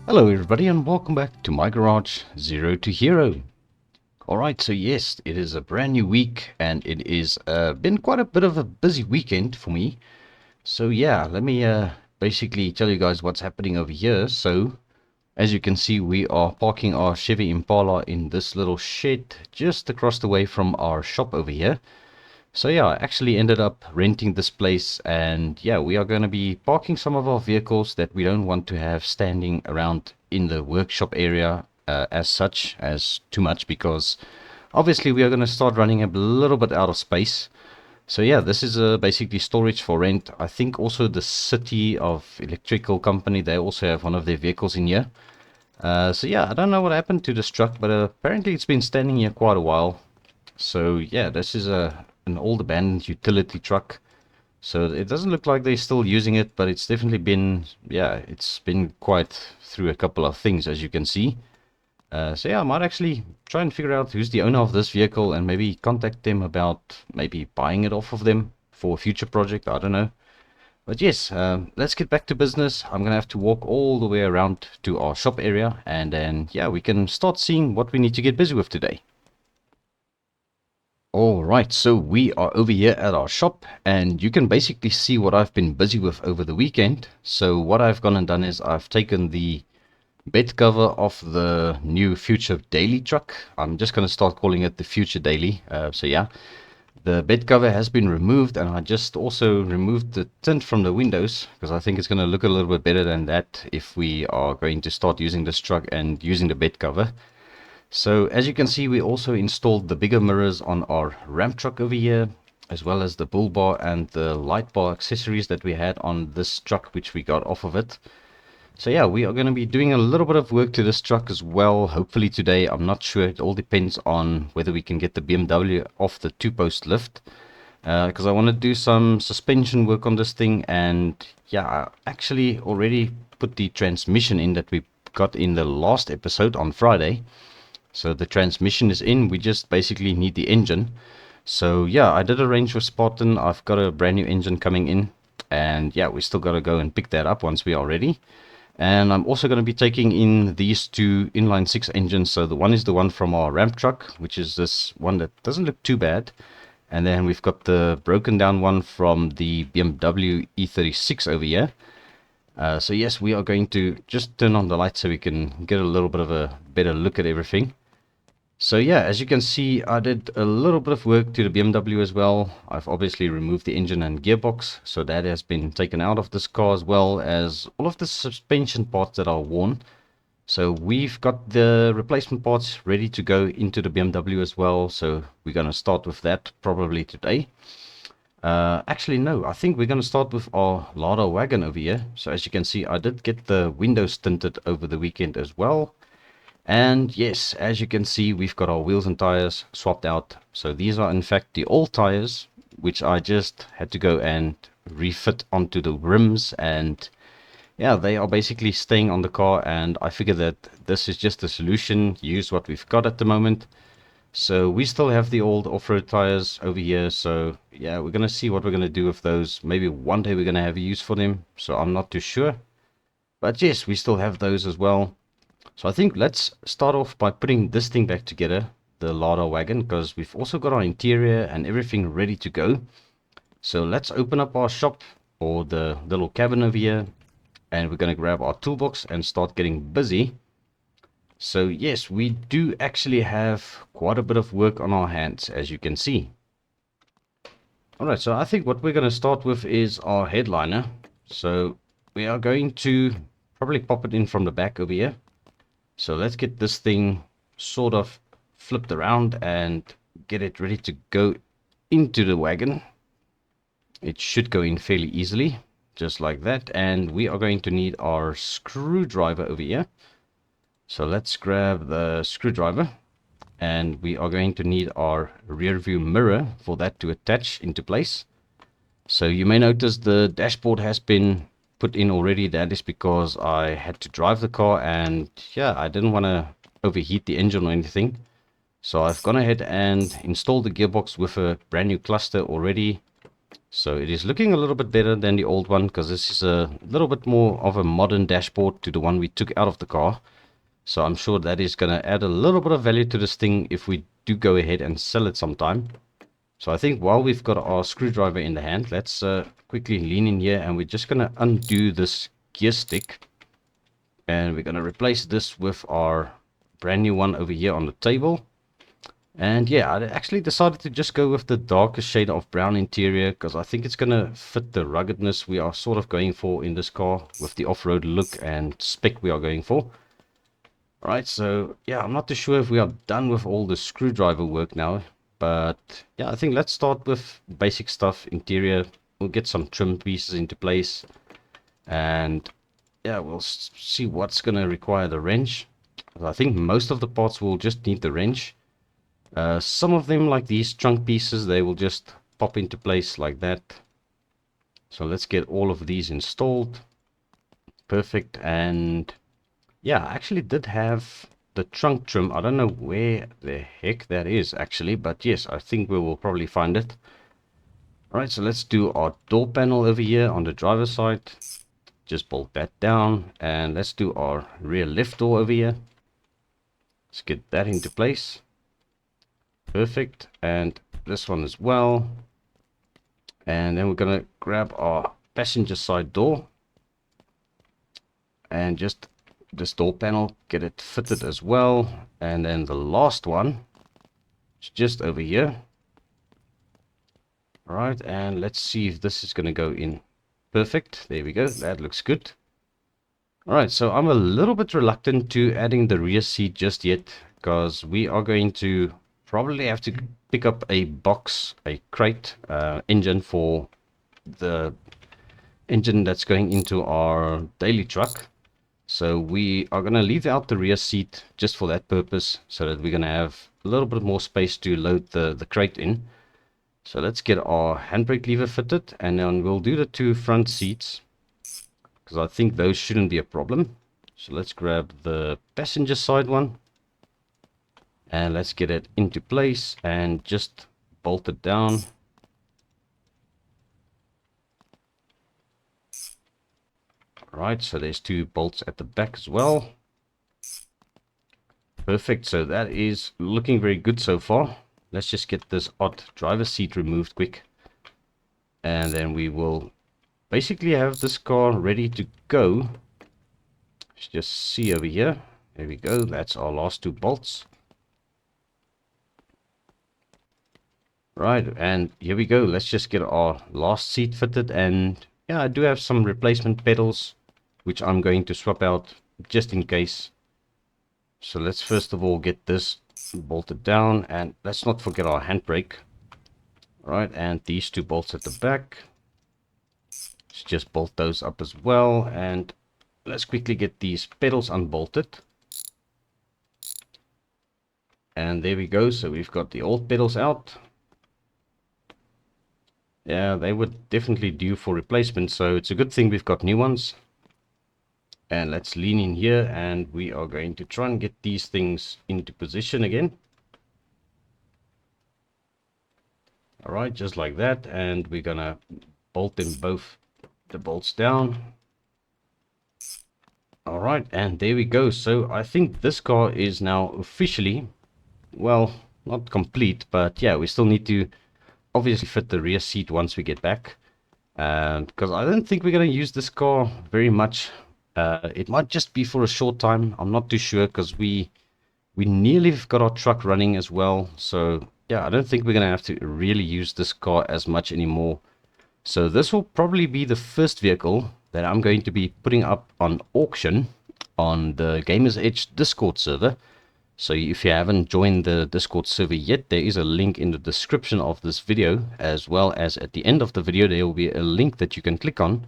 Hello everybody and welcome back to my garage, Zero to Hero. Alright, so yes, it is a brand new week and it is been quite a bit of a busy weekend for me. So yeah, let me basically tell you guys what's happening over here. So as you can see, we are parking our Chevy Impala in this little shed just across the way from our shop over here. So yeah, I actually ended up renting this place, and yeah, we are going to be parking some of our vehicles that we don't want to have standing around in the workshop area as too much, because obviously we are going to start running a little bit out of space. So yeah, this is basically storage for rent. I think also the city of electrical company, they also have one of their vehicles in here. So yeah, I don't know what happened to this truck, but apparently it's been standing here quite a while. So yeah, this is an old abandoned utility truck. So it doesn't look like they're still using it, but it's definitely been, yeah, it's been quite through a couple of things, as you can see. So yeah, I might actually try and figure out who's the owner of this vehicle and maybe contact them about maybe buying it off of them for a future project. I don't know. But yes, let's get back to business. I'm going to have to walk all the way around to our shop area, and then, yeah, we can start seeing what we need to get busy with today. Alright, so we are over here at our shop, and you can basically see what I've been busy with over the weekend. So what I've gone and done is I've taken the bed cover off the new Future Daily truck. I'm just going to start calling it the Future Daily. So yeah, the bed cover has been removed, and I just also removed the tint from the windows because I think it's going to look a little bit better than that if we are going to start using this truck and using the bed cover. So as you can see, we also installed the bigger mirrors on our ramp truck over here, as well as the bull bar and the light bar accessories that we had on this truck, which we got off of it. So yeah, we are going to be doing a little bit of work to this truck as well, hopefully today. I'm not sure. It all depends on whether we can get the BMW off the two-post lift, because I want to do some suspension work on this thing. And yeah, I actually already put the transmission in that we got in the last episode on Friday. So the transmission is in, we just basically need the engine. So yeah, I did arrange with Spartan. I've got a brand new engine coming in, and yeah, we still got to go and pick that up once we are ready. And I'm also going to be taking in these two inline 6 engines. So the one is the one from our ramp truck, which is this one that doesn't look too bad. And then we've got the broken down one from the BMW E36 over here. So yes, we are going to just turn on the light so we can get a little bit of a better look at everything. So yeah, as you can see, I did a little bit of work to the BMW as well. I've obviously removed the engine and gearbox, so that has been taken out of this car, as well as all of the suspension parts that are worn. So we've got the replacement parts ready to go into the BMW as well, so we're going to start with that probably today. Actually, no, I think we're going to start with our Lada Wagon over here. So as you can see, I did get the windows tinted over the weekend as well. And yes, as you can see, we've got our wheels and tires swapped out. So these are in fact the old tires, which I just had to go and refit onto the rims. And yeah, they are basically staying on the car. And I figure that this is just the solution. Use what we've got at the moment. So we still have the old off-road tires over here. So yeah, we're going to see what we're going to do with those. Maybe one day we're going to have a use for them. So I'm not too sure. But yes, we still have those as well. So I think let's start off by putting this thing back together, the Lada Wagon, because we've also got our interior and everything ready to go. So let's open up our shop, or the little cabin over here, and we're going to grab our toolbox and start getting busy. So yes, we do actually have quite a bit of work on our hands, as you can see. Alright, so I think what we're going to start with is our headliner. So we are going to probably pop it in from the back over here. So let's get this thing sort of flipped around and get it ready to go into the wagon. It should go in fairly easily, just like that. And we are going to need our screwdriver over here. So let's grab the screwdriver. And we are going to need our rear view mirror for that to attach into place. So you may notice the dashboard has been put in already. That is because I had to drive the car, and yeah, I didn't want to overheat the engine or anything. So I've gone ahead and installed the gearbox with a brand new cluster already. So it is looking a little bit better than the old one, because this is a little bit more of a modern dashboard to the one we took out of the car. So I'm sure that is going to add a little bit of value to this thing if we do go ahead and sell it sometime. So I think while we've got our screwdriver in the hand, let's quickly lean in here, and we're just going to undo this gear stick. And we're going to replace this with our brand new one over here on the table. And yeah, I actually decided to just go with the darker shade of brown interior, because I think it's going to fit the ruggedness we are sort of going for in this car, with the off-road look and spec we are going for. Alright, so yeah, I'm not too sure if we are done with all the screwdriver work now. But yeah, I think let's start with basic stuff. Interior, we'll get some trim pieces into place. And yeah, we'll see what's going to require the wrench. I think most of the parts will just need the wrench. Some of them, like these trunk pieces, they will just pop into place like that. So let's get all of these installed. Perfect. And yeah, I actually did have the trunk trim. I don't know where the heck that is actually, but yes, I think we will probably find it. Alright, so let's do our door panel over here on the driver's side. Just bolt that down, and let's do our rear lift door over here. Let's get that into place. Perfect. And this one as well. And then we're going to grab our passenger side door, and just this door panel, get it fitted as well. And then the last one is just over here. All right, and let's see if this is going to go in. Perfect. There we go. That looks good. All right, so I'm a little bit reluctant to adding the rear seat just yet, because we are going to probably have to pick up a box, a crate engine for the engine that's going into our daily truck. So we are going to leave out the rear seat just for that purpose, so that we're going to have a little bit more space to load the crate in. So let's get our handbrake lever fitted, and then we'll do the two front seats, because I think those shouldn't be a problem. So let's grab the passenger side one, and let's get it into place and just bolt it down. Right, so there's two bolts at the back as well. Perfect, so that is looking very good so far. Let's just get this odd driver seat removed quick, and then we will basically have this car ready to go. Let's just see over here. There we go, that's our last two bolts. Right, and here we go. Let's just get our last seat fitted. And yeah, I do have some replacement pedals, which I'm going to swap out just in case. So let's first of all get this bolted down, and let's not forget our handbrake. Right, and these two bolts at the back, let's just bolt those up as well. And let's quickly get these pedals unbolted. And there we go. So we've got the old pedals out. Yeah, they were definitely due for replacement, so it's a good thing we've got new ones. And let's lean in here, and we are going to try and get these things into position again. All right, just like that. And we're gonna bolt them both, the bolts down. All right, and there we go. So I think this car is now officially, well, not complete, but yeah, we still need to obviously fit the rear seat once we get back, because I don't think we're going to use this car very much. It might just be for a short time. I'm not too sure, because we nearly have got our truck running as well. So yeah, I don't think we're going to have to really use this car as much anymore. So this will probably be the first vehicle that I'm going to be putting up on auction on the Gamers Edge Discord server. So if you haven't joined the Discord server yet, there is a link in the description of this video, as well as at the end of the video there will be a link that you can click on.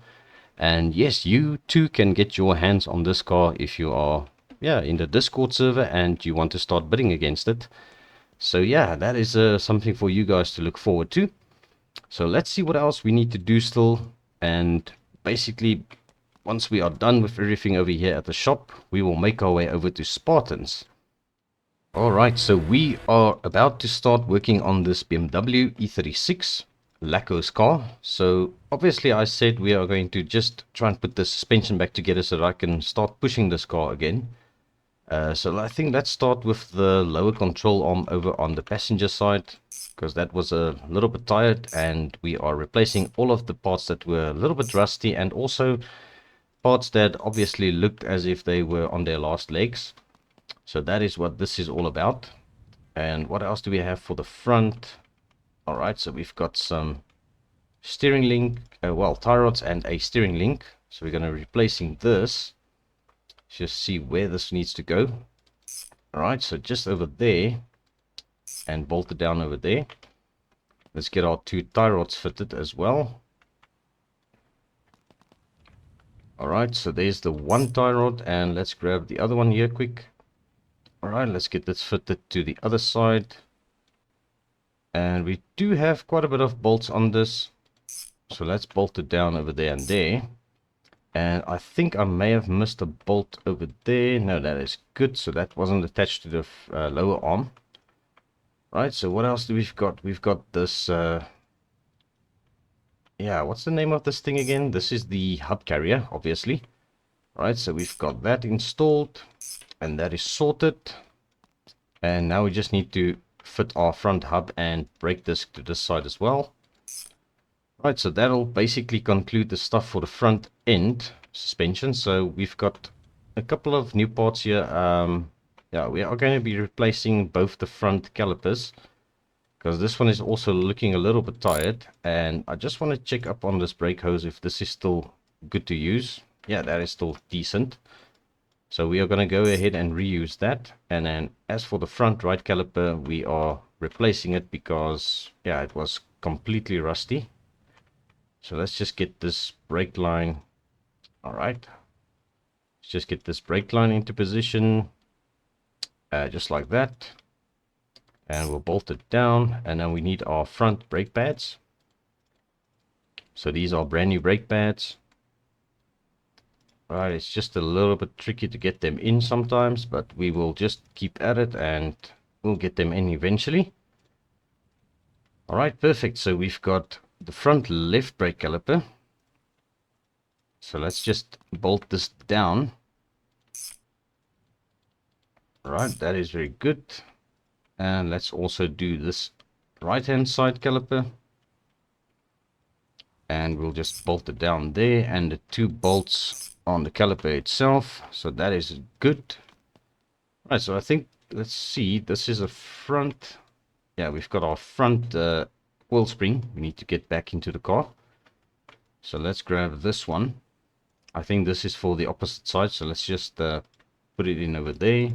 And yes, you too can get your hands on this car if you are in the Discord server and you want to start bidding against it. So yeah, that is something for you guys to look forward to. So let's see what else we need to do still. And basically, once we are done with everything over here at the shop, we will make our way over to Spartan's. Alright, so we are about to start working on this BMW E36. Lacko's car. So obviously I said we are going to just try and put the suspension back together so that I can start pushing this car again. So I think let's start with the lower control arm over on the passenger side, because that was a little bit tired, and we are replacing all of the parts that were a little bit rusty, and also parts that obviously looked as if they were on their last legs. So that is what this is all about. And what else do we have for the front? All right, so we've got some steering link, well, tie rods and a steering link. So we're going to be replacing this. Just see where this needs to go. All right, so just over there, and bolt it down over there. Let's get our 2 tie rods fitted as well. All right, so there's the 1 tie rod, and let's grab the other one here quick. All right, let's get this fitted to the other side. And we do have quite a bit of bolts on this, so let's bolt it down over there and there. And I think I may have missed a bolt over there. No, that is good. So that wasn't attached to the lower arm. Right, so what else do we've got? We've got this, yeah, what's the name of this thing again? This is the hub carrier, obviously. Right, so we've got that installed, and that is sorted. And now we just need to fit our front hub and brake disc to this side as well. Right, so that'll basically conclude the stuff for the front end suspension. So we've got a couple of new parts here. Yeah, we are going to be replacing both the front calipers, because this one is also looking a little bit tired. And I just want to check up on this brake hose if this is still good to use. Yeah, that is still decent. So we are going to go ahead and reuse that. And then as for the front right caliper, we are replacing it because, yeah, it was completely rusty. So let's just get this brake line. All right. Let's just get this brake line into position. Just like that. And we'll bolt it down. And then we need our front brake pads. So these are brand new brake pads. All right, it's just a little bit tricky to get them in sometimes, but we will just keep at it and we'll get them in eventually. All right, perfect. So we've got the front left brake caliper. So let's just bolt this down. All right, that is very good. And let's also do this right hand side caliper. And we'll just bolt it down there, and the 2 bolts on the caliper itself. So that is good. Right, so I think, let's see, this is a front. Yeah, we've got our front coil spring. We need to get back into the car. So let's grab this one. I think this is for the opposite side, so let's just put it in over there.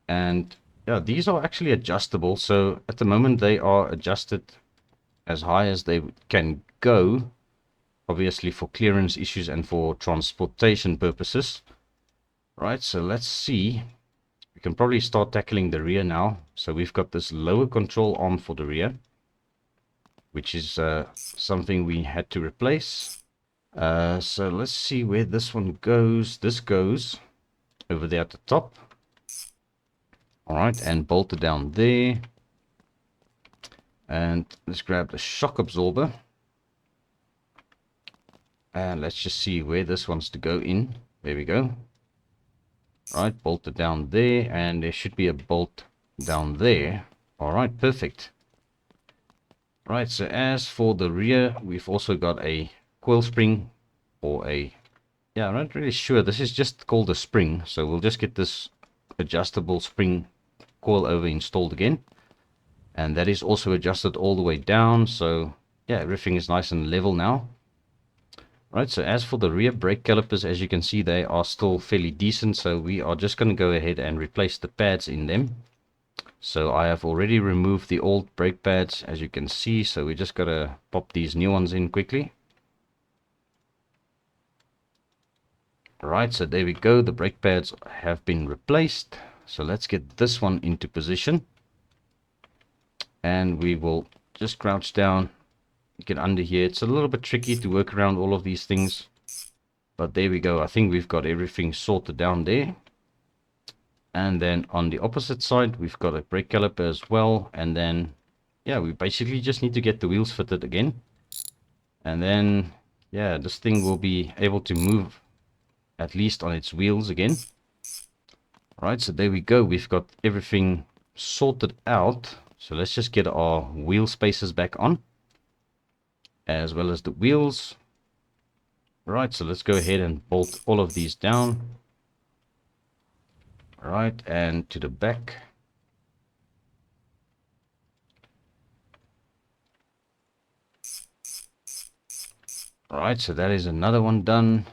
And yeah, these are actually adjustable. So at the moment they are adjusted as high as they can go, obviously for clearance issues and for transportation purposes. Right, so let's see. We can probably start tackling the rear now. So we've got this lower control arm for the rear, which is something we had to replace. So let's see where this one goes. This goes over there at the top. All right, and bolted down there. And let's grab the shock absorber. And let's just see where this wants to go in. There we go. All right, bolted down there, and there should be a bolt down there. All right, perfect. Right, so as for the rear, we've also got a coil spring, or a, yeah, I'm not really sure. This is just called a spring. So we'll just get this adjustable spring coil over installed again. And that is also adjusted all the way down. So yeah, everything is nice and level now. Right, so as for the rear brake calipers, as you can see, they are still fairly decent. So we are just going to go ahead and replace the pads in them. So I have already removed the old brake pads, as you can see. So we just got to pop these new ones in quickly. Right, so there we go. The brake pads have been replaced. So let's get this one into position. And we will just crouch down, get under here. It's a little bit tricky to work around all of these things, but there we go. I think we've got everything sorted down there. And then on the opposite side, we've got a brake caliper as well. And then yeah, we basically just need to get the wheels fitted again. And then, yeah, this thing will be able to move at least on its wheels again. Right, so there we go. We've got everything sorted out. So let's just get our wheel spacers back on, as well as the wheels. Right, so let's go ahead and bolt all of these down. Right, and to the back. Right, so that is another one done.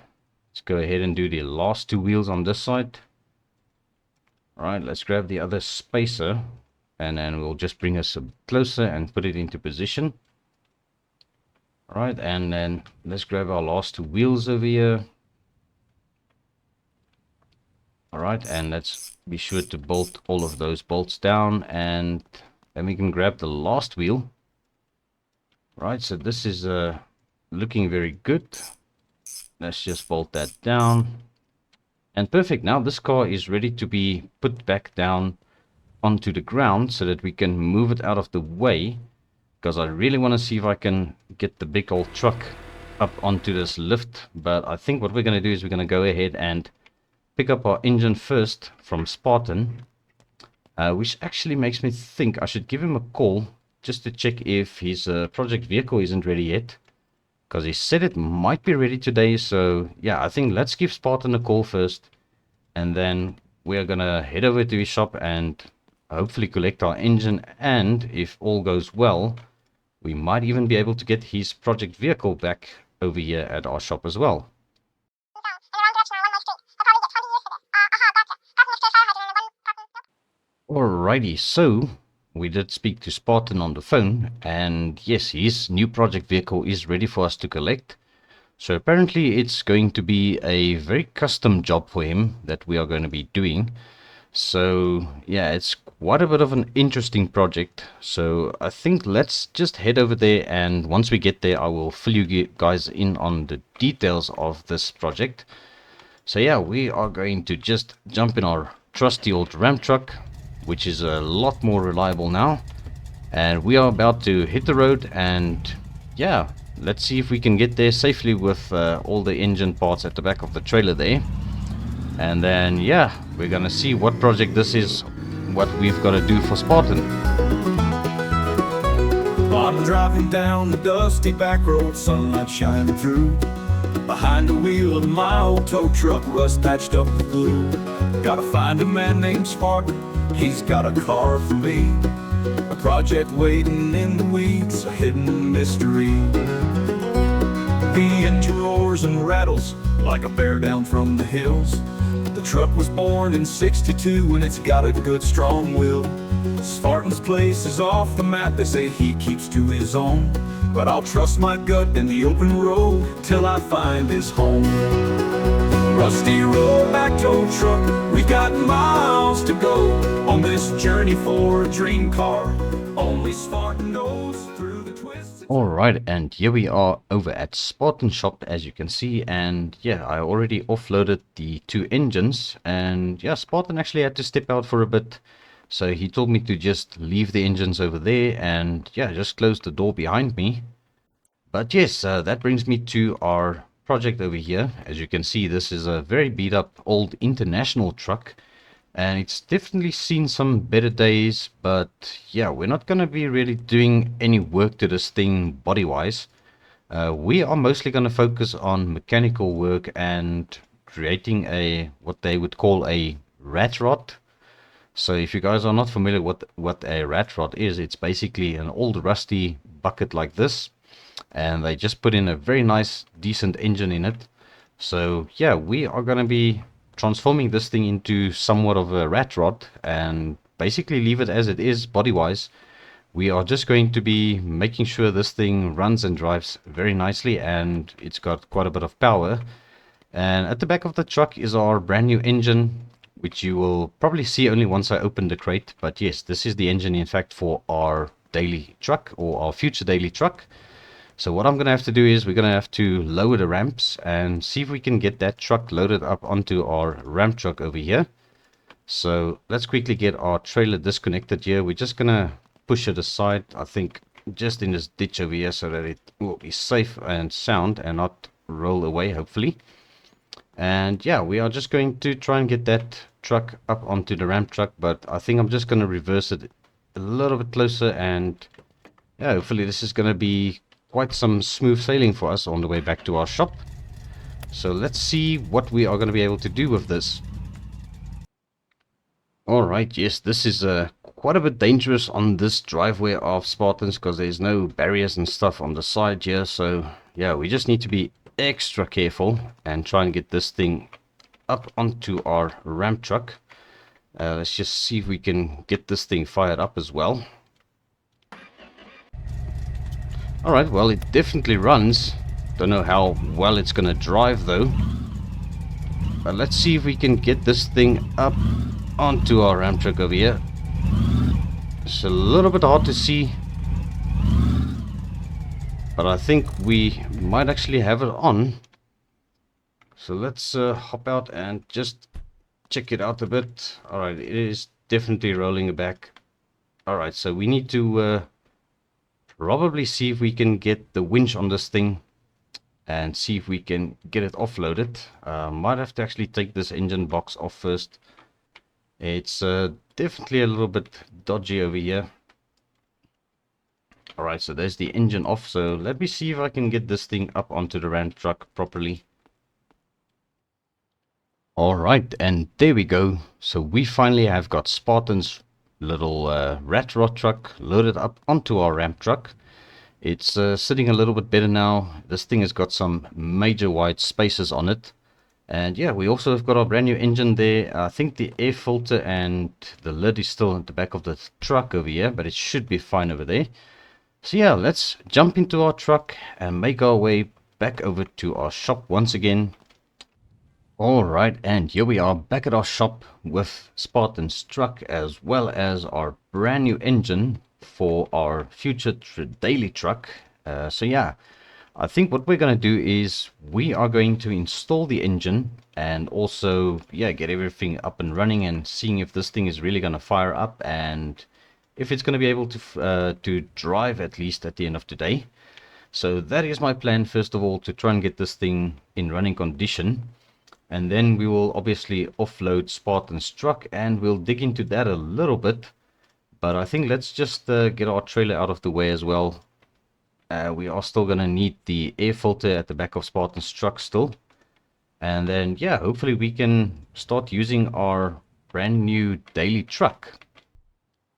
Let's go ahead and do the last two wheels on this side. Alright, let's grab the other spacer, and then we'll just bring us a bit closer and put it into position. Alright, and then let's grab our last two wheels over here. Alright, and let's be sure to bolt all of those bolts down, and then we can grab the last wheel. Right, so this is looking very good. Let's just bolt that down. And perfect, now this car is ready to be put back down onto the ground so that we can move it out of the way, because I really want to see if I can get the big old truck up onto this lift. But I think what we're going to do is we're going to go ahead and pick up our engine first from Spartan, which actually makes me think I should give him a call just to check if his project vehicle isn't ready yet, because he said it might be ready today. So yeah, I think let's give Spartan a call first, and then we're gonna head over to his shop and hopefully collect our engine, and if all goes well, we might even be able to get his project vehicle back over here at our shop as well. Alrighty, so we did speak to Spartan on the phone, and yes, his new project vehicle is ready for us to collect. So apparently it's going to be a very custom job for him that we are going to be doing. So yeah, it's quite a bit of an interesting project. So I think let's just head over there, and once we get there I will fill you guys in on the details of this project. So yeah, we are going to just jump in our trusty old Ram truck, which is a lot more reliable now, and we are about to hit the road. And yeah, let's see if we can get there safely with all the engine parts at the back of the trailer there. And then yeah, we're gonna see what project this is, what we've got to do for Spartan. I'm driving down the dusty back road, sunlight shining through. Behind the wheel of my old tow truck, rust patched up with glue. Gotta find a man named Spartan, he's got a car for me. A project waiting in the weeds, a hidden mystery. The engine roars and rattles like a bear down from the hills. The truck was born in '62 and it's got a good strong will. Spartan's place is off the map, they say he keeps to his own. But I'll trust my gut in the open road till I find his home. Rusty road back tow truck, we got miles to go on this journey for a dream car. Only Spartan knows through the twists. Alright, and here we are over at Spartan shop, as you can see. And yeah, I already offloaded the two engines, and yeah, Spartan actually had to step out for a bit. So he told me to just leave the engines over there and yeah, just close the door behind me. But yes, that brings me to our project over here. As you can see, this is a very beat up old international truck, and it's definitely seen some better days. But yeah, we're not going to be really doing any work to this thing body wise. We are mostly going to focus on mechanical work and creating a what they would call a rat rod. So if you guys are not familiar with what a rat rod is, it's basically an old rusty bucket like this, and they just put in a very nice decent engine in it. So yeah, we are going to be transforming this thing into somewhat of a rat rod and basically leave it as it is body wise. We are just going to be making sure this thing runs and drives very nicely, and it's got quite a bit of power. And at the back of the truck is our brand new engine, which you will probably see only once I open the crate. But yes, this is the engine in fact for our daily truck, or our future daily truck. So what I'm going to have to do is we're going to have to lower the ramps and see if we can get that truck loaded up onto our ramp truck over here. So let's quickly get our trailer disconnected here. We're just going to push it aside, I think, just in this ditch over here, so that it will be safe and sound and not roll away, hopefully. And yeah, we are just going to try and get that truck up onto the ramp truck, but I think I'm just going to reverse it a little bit closer, and yeah, hopefully this is going to be quite some smooth sailing for us on the way back to our shop. So let's see what we are going to be able to do with this. Alright, yes, this is quite a bit dangerous on this driveway of Spartans, because there's no barriers and stuff on the side here. So yeah, we just need to be extra careful and try and get this thing up onto our ramp truck. Let's just see if we can get this thing fired up as well. Alright, well, it definitely runs. Don't know how well it's gonna drive though. But let's see if we can get this thing up onto our ramp truck over here. It's a little bit hard to see, but I think we might actually have it on. So let's hop out and just check it out a bit. Alright, it is definitely rolling back. Alright, so we need to probably see if we can get the winch on this thing and see if we can get it offloaded. Might have to actually take this engine box off first. It's definitely a little bit dodgy over here. Alright, so there's the engine off. So let me see if I can get this thing up onto the ramp truck properly. Alright, and there we go. So we finally have got Spartan's little rat rod truck loaded up onto our ramp truck. It's sitting a little bit better now. This thing has got some major wide spaces on it. And yeah, we also have got our brand new engine there. I think the air filter and the lid is still at the back of the truck over here, but it should be fine over there. So yeah, let's jump into our truck and make our way back over to our shop once again. Alright, and here we are back at our shop with Spartan's truck, as well as our brand new engine for our future daily truck. So yeah, I think what we're going to do is we are going to install the engine and also, yeah, get everything up and running and seeing if this thing is really going to fire up and if it's going to be able to drive at least at the end of the day. So that is my plan, first of all, to try and get this thing in running condition. And then we will obviously offload Spartan's truck and we'll dig into that a little bit. But I think let's just get our trailer out of the way as well. We are still going to need the air filter at the back of Spartan's truck still. And then, yeah, hopefully we can start using our brand new daily truck.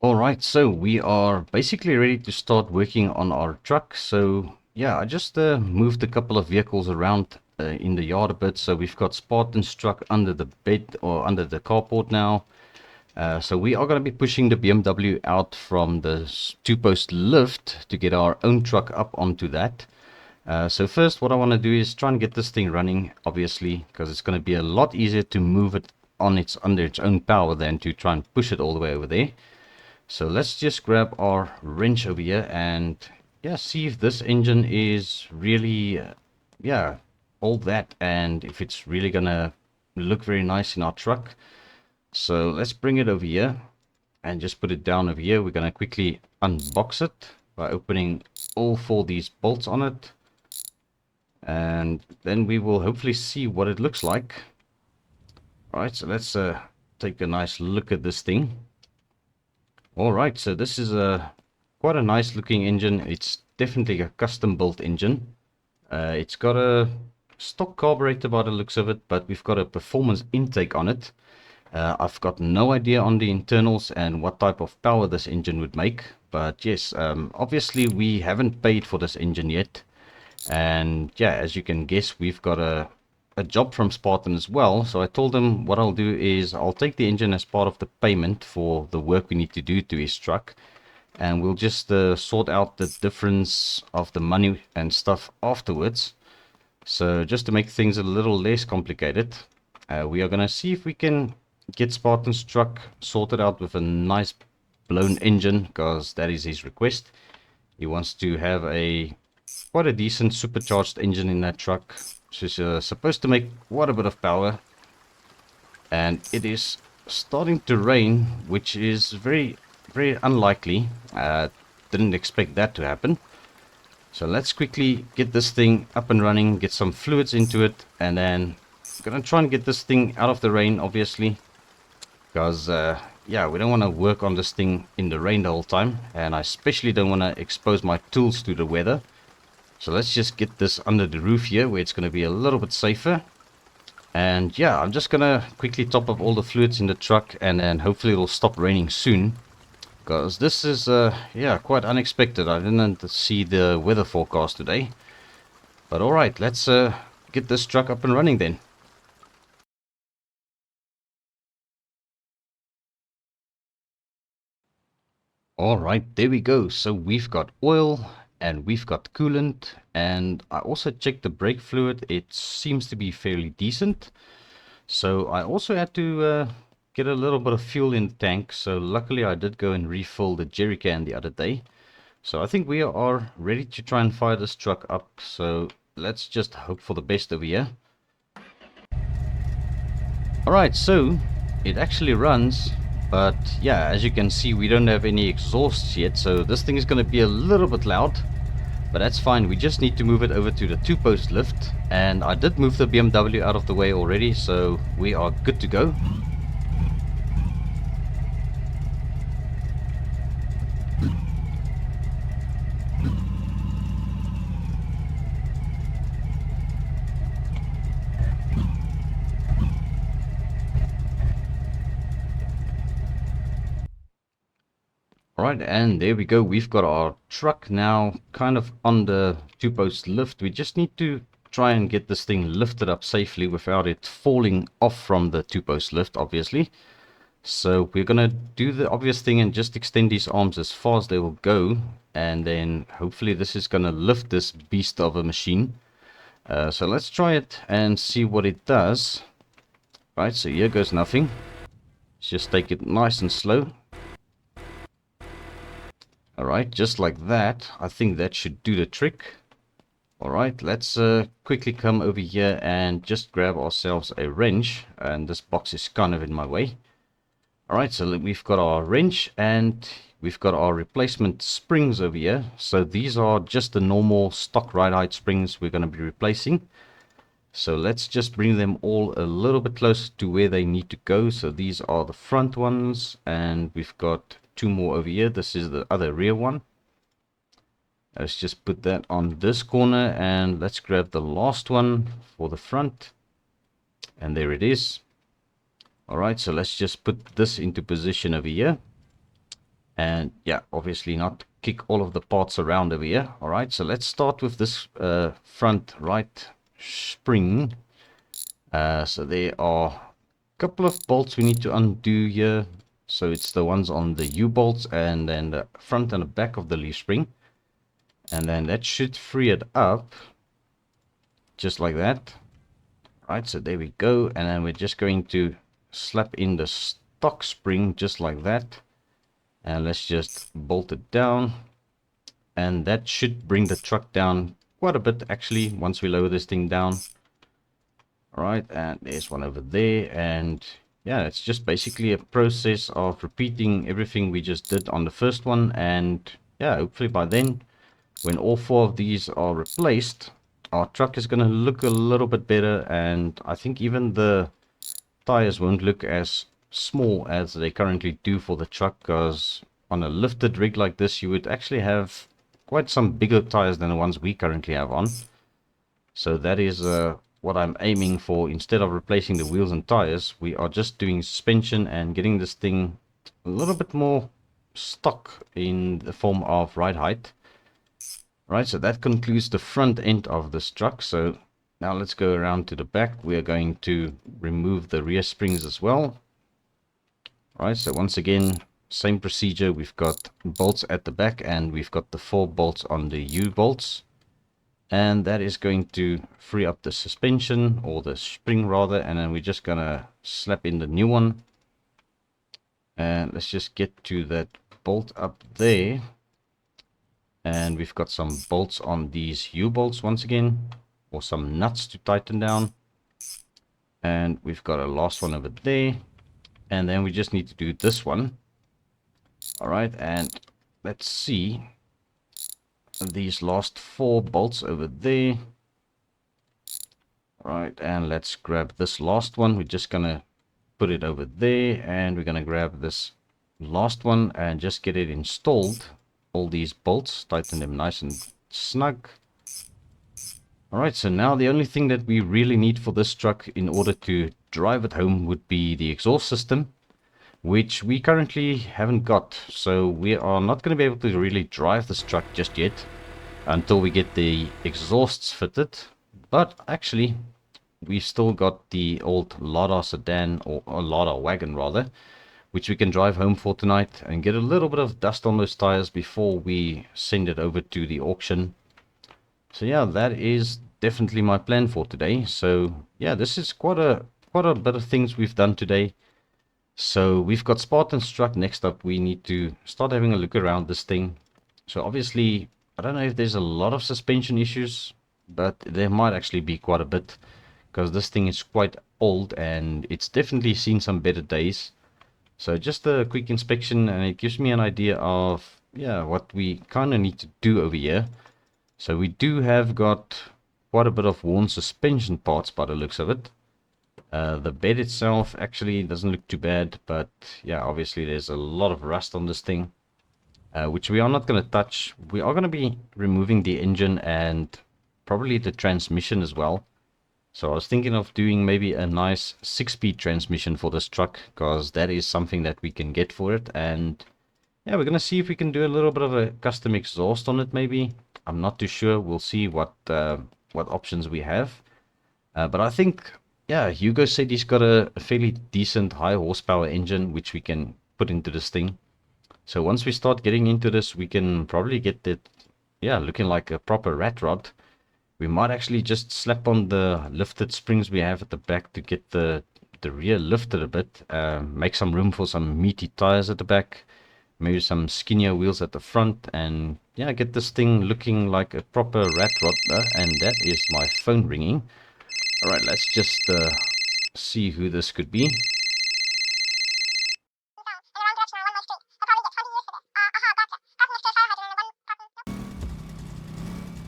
Alright, so we are basically ready to start working on our truck. So, yeah, I just moved a couple of vehicles around in the yard a bit. So we've got Spartan's truck under the bed or under the carport now. So we are going to be pushing the BMW out from the two-post lift to get our own truck up onto that. So first what I want to do is try and get this thing running, obviously, because it's going to be a lot easier to move it on under its own power than to try and push it all the way over there. So let's just grab our wrench over here and yeah, see if this engine is really yeah, all that, and if it's really gonna look very nice in our truck. So let's bring it over here and just put it down over here. We're going to quickly unbox it by opening all four of these bolts on it. And then we will hopefully see what it looks like. Alright, so let's take a nice look at this thing. Alright, so this is quite a nice looking engine. It's definitely a custom built engine. It's got a stock carburetor by the looks of it, but we've got a performance intake on it. I've got no idea on the internals and what type of power this engine would make, but yes, obviously we haven't paid for this engine yet, and yeah, as you can guess, we've got a job from Spartan as well. So I told him what I'll do is I'll take the engine as part of the payment for the work we need to do to his truck, and we'll just sort out the difference of the money and stuff afterwards. So just to make things a little less complicated, we are going to see if we can get Spartan's truck sorted out with a nice blown engine, because that is his request. He wants to have quite a decent supercharged engine in that truck, which is supposed to make quite a bit of power. And it is starting to rain, which is very very unlikely. Didn't expect that to happen. So let's quickly get this thing up and running, get some fluids into it, and then I'm gonna try and get this thing out of the rain, obviously, because yeah, we don't want to work on this thing in the rain the whole time, and I especially don't want to expose my tools to the weather. So let's just get this under the roof here, where it's going to be a little bit safer. And yeah, I'm just gonna quickly top up all the fluids in the truck, and then hopefully it'll stop raining soon. Because this is, yeah, quite unexpected. I didn't see the weather forecast today. But alright, let's get this truck up and running then. Alright, there we go. So we've got oil and we've got coolant. And I also checked the brake fluid. It seems to be fairly decent. So I also had to get a little bit of fuel in the tank. So luckily I did go and refill the jerry can the other day. So I think we are ready to try and fire this truck up. So let's just hope for the best over here. Alright, so it actually runs. But yeah, as you can see, we don't have any exhausts yet. So this thing is going to be a little bit loud. But that's fine, we just need to move it over to the 2-post lift. And I did move the BMW out of the way already, so we are good to go. Alright, and there we go. We've got our truck now kind of on the 2-post lift. We just need to try and get this thing lifted up safely without it falling off from the 2-post lift, obviously. So we're going to do the obvious thing and just extend these arms as far as they will go. And then hopefully this is going to lift this beast of a machine. So let's try it and see what it does. Right, so here goes nothing. Let's just take it nice and slow. Alright, just like that. I think that should do the trick. Alright, let's quickly come over here and just grab ourselves a wrench. And this box is kind of in my way. Alright, so we've got our wrench and we've got our replacement springs over here. So these are just the normal stock ride height springs we're going to be replacing. So let's just bring them all a little bit closer to where they need to go. So these are the front ones, and we've got 2 more over here. This is the other rear one. Let's just put that on this corner, and let's grab the last one for the front. And there it is. Alright, so let's just put this into position over here. And yeah, obviously not kick all of the parts around over here. Alright, so let's start with this front right spring. So there are a couple of bolts we need to undo here. So it's the ones on the U-bolts and then the front and the back of the leaf spring. And then that should free it up. Just like that. Right, so there we go. And then we're just going to slap in the stock spring just like that. And let's just bolt it down. And that should bring the truck down quite a bit actually once we lower this thing down. Alright, and there's one over there. And yeah, it's just basically a process of repeating everything we just did on the first one. And yeah, hopefully by then, when all 4 of these are replaced, our truck is going to look a little bit better. And I think even the tires won't look as small as they currently do for the truck, because on a lifted rig like this you would actually have quite some bigger tires than the ones we currently have on. So that is what I'm aiming for. Instead of replacing the wheels and tires, we are just doing suspension and getting this thing a little bit more stock in the form of ride height. Right, so that concludes the front end of this truck. So now let's go around to the back. We are going to remove the rear springs as well. Right, so once again, same procedure. We've got bolts at the back and we've got the 4 bolts on the U-bolts. And that is going to free up the suspension, or the spring rather, and then we're just going to slap in the new one. And let's just get to that bolt up there. And we've got some bolts on these U-bolts once again, or some nuts to tighten down. And we've got a last one over there. And then we just need to do this one. Alright, and let's see these last 4 bolts over there. Alright, and let's grab this last one. We're just gonna put it over there, and we're gonna grab this last one and just get it installed. All these bolts, tighten them nice and snug. Alright, so now the only thing that we really need for this truck in order to drive it home would be the exhaust system, which we currently haven't got. So we are not going to be able to really drive this truck just yet until we get the exhausts fitted. But actually, we've still got the old Lada sedan, or Lada Wagon rather, which we can drive home for tonight and get a little bit of dust on those tires before we send it over to the auction. So yeah, that is definitely my plan for today. So yeah, this is quite a bit of things we've done today. So we've got Spartan's truck next up. We need to start having a look around this thing. So obviously, I don't know if there's a lot of suspension issues, but there might actually be quite a bit, because this thing is quite old and it's definitely seen some better days. So just a quick inspection, and it gives me an idea of, yeah, what we kind of need to do over here. So we do have got quite a bit of worn suspension parts by the looks of it. The bed itself actually doesn't look too bad, but yeah, obviously there's a lot of rust on this thing, which we are not going to touch. We are going to be removing the engine and probably the transmission as well. So I was thinking of doing maybe a nice 6-speed transmission for this truck, because that is something that we can get for it. And yeah, we're going to see if we can do a little bit of a custom exhaust on it maybe. I'm not too sure. We'll see what options we have. But I think, yeah, Hugo said he's got a fairly decent high horsepower engine, which we can put into this thing. So once we start getting into this, we can probably get it, yeah, looking like a proper rat rod. We might actually just slap on the lifted springs we have at the back to get the rear lifted a bit. Make some room for some meaty tires at the back. Maybe some skinnier wheels at the front, and yeah, get this thing looking like a proper rat rod. And that is my phone ringing. Alright, let's just see who this could be.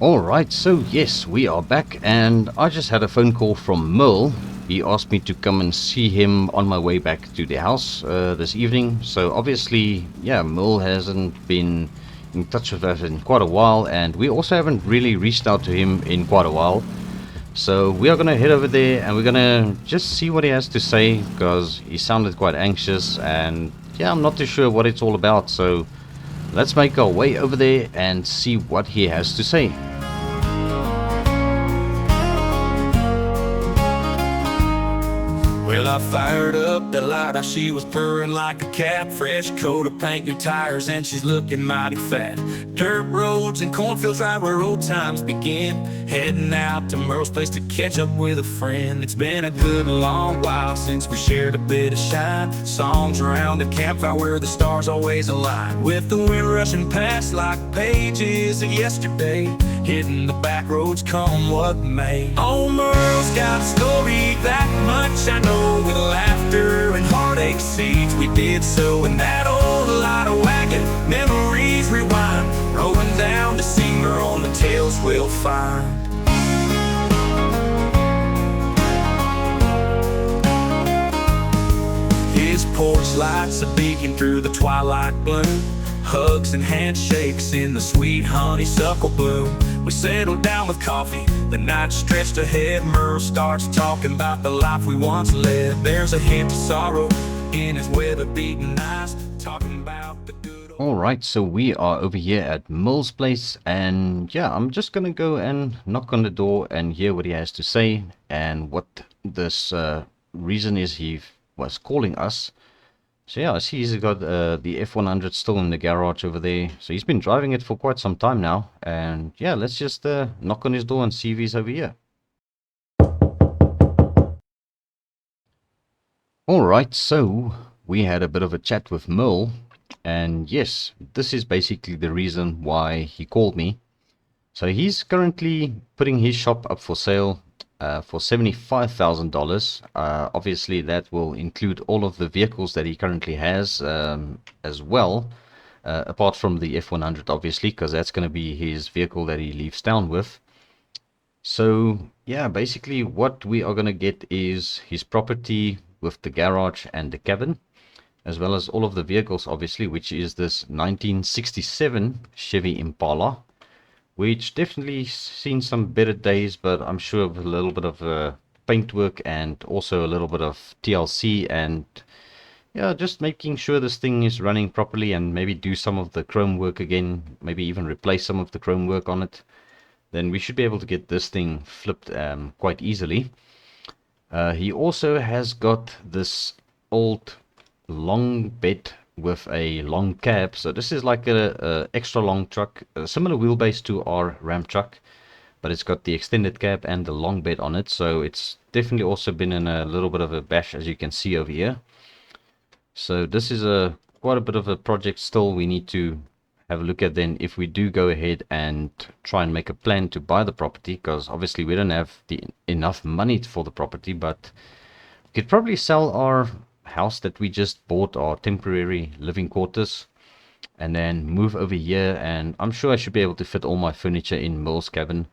Alright, so yes, we are back, and I just had a phone call from Merle. He asked me to come and see him on my way back to the house this evening. So obviously, yeah, Merle hasn't been in touch with us in quite a while, and we also haven't really reached out to him in quite a while. So we are going to head over there and we're going to just see what he has to say, because he sounded quite anxious, and yeah, I'm not too sure what it's all about. So let's make our way over there and see what he has to say. Well, I fired up the Lada, she was purring like a cat. Fresh coat of paint, new tires, and she's looking mighty fat. Dirt roads and cornfields right where old times begin. Heading out to Merle's place to catch up with a friend. It's been a good long while since we shared a bit of shine. Songs around the campfire where the stars always align. With the wind rushing past like pages of yesterday, hitting the back roads come what may. Oh, Merle's got a story, that much I know. With laughter and heartache seeds, we did so in that old Lada Wagon. Memories rewind, rolling down to see Merle on the tales we'll find. His porch lights a beacon through the twilight bloom. Hugs and handshakes in the sweet honeysuckle bloom. We settled down with coffee, the night stretched ahead. Merle starts talking about the life we once led. There's a hint of sorrow in his weather-beaten eyes, talking about the good old... Alright, so we are over here at Merle's place, and yeah, I'm just gonna go and knock on the door and hear what he has to say, and what this reason is he was calling us. So yeah, I see he's got the F100 still in the garage over there. So he's been driving it for quite some time now. And yeah, let's just knock on his door and see if he's over here. Alright, so we had a bit of a chat with Merle. And yes, this is basically the reason why he called me. So he's currently putting his shop up for sale for $75,000. Obviously that will include all of the vehicles that he currently has as well. apart from the F100 obviously, because that's going to be his vehicle that he leaves town with. So yeah, basically what we are going to get is his property with the garage and the cabin, as well as all of the vehicles obviously, which is this 1967 Chevy Impala, which definitely seen some better days, but I'm sure with a little bit of paint work and also a little bit of TLC and yeah, just making sure this thing is running properly and maybe do some of the chrome work again, maybe even replace some of the chrome work on it, then we should be able to get this thing flipped quite easily. He also has got this old long bed with a long cab. So this is like a extra long truck, a similar wheelbase to our Ram truck, but it's got the extended cab and the long bed on it. So it's definitely also been in a little bit of a bash, as you can see over here. So this is quite a bit of a project still. We need to have a look at then if we do go ahead and try and make a plan to buy the property, because obviously we don't have enough money for the property, but we could probably sell our house that we just bought, our temporary living quarters, and then move over here, and I'm sure I should be able to fit all my furniture in Mill's cabin.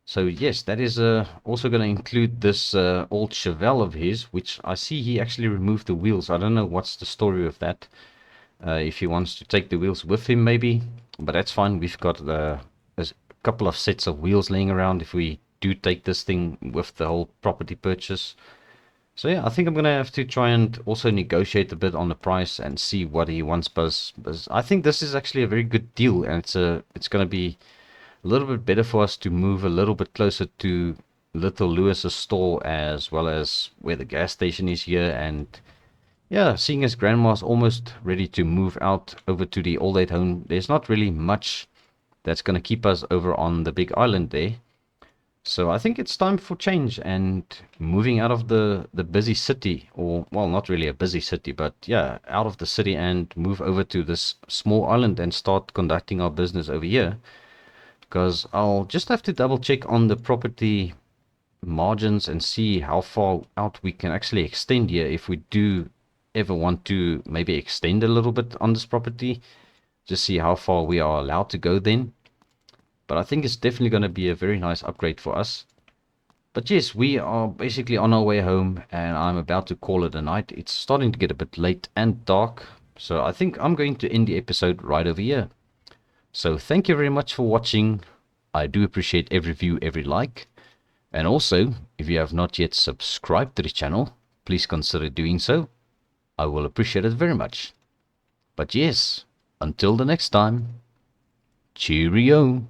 So yes, that is also going to include this old Chevelle of his, which I see he actually removed the wheels. I don't know what's the story with that. If he wants to take the wheels with him maybe, but that's fine. We've got a couple of sets of wheels laying around if we do take this thing with the whole property purchase. So yeah, I think I'm gonna have to try and also negotiate a bit on the price and see what he wants, but I think this is actually a very good deal, and it's gonna be a little bit better for us to move a little bit closer to Little Lewis's store, as well as where the gas station is here. And yeah, seeing as grandma's almost ready to move out over to the old age home, there's not really much that's going to keep us over on the big island there. So I think it's time for change and moving out of the busy city, or well, not really a busy city, but yeah, out of the city and move over to this small island and start conducting our business over here. Because I'll just have to double check on the property margins and see how far out we can actually extend here if we do ever want to maybe extend a little bit on this property, just see how far we are allowed to go then. But I think it's definitely going to be a very nice upgrade for us. But yes, we are basically on our way home, and I'm about to call it a night. It's starting to get a bit late and dark, so I think I'm going to end the episode right over here. So thank you very much for watching. I do appreciate every view, every like. And also, if you have not yet subscribed to the channel, please consider doing so. I will appreciate it very much. But yes, until the next time, cheerio.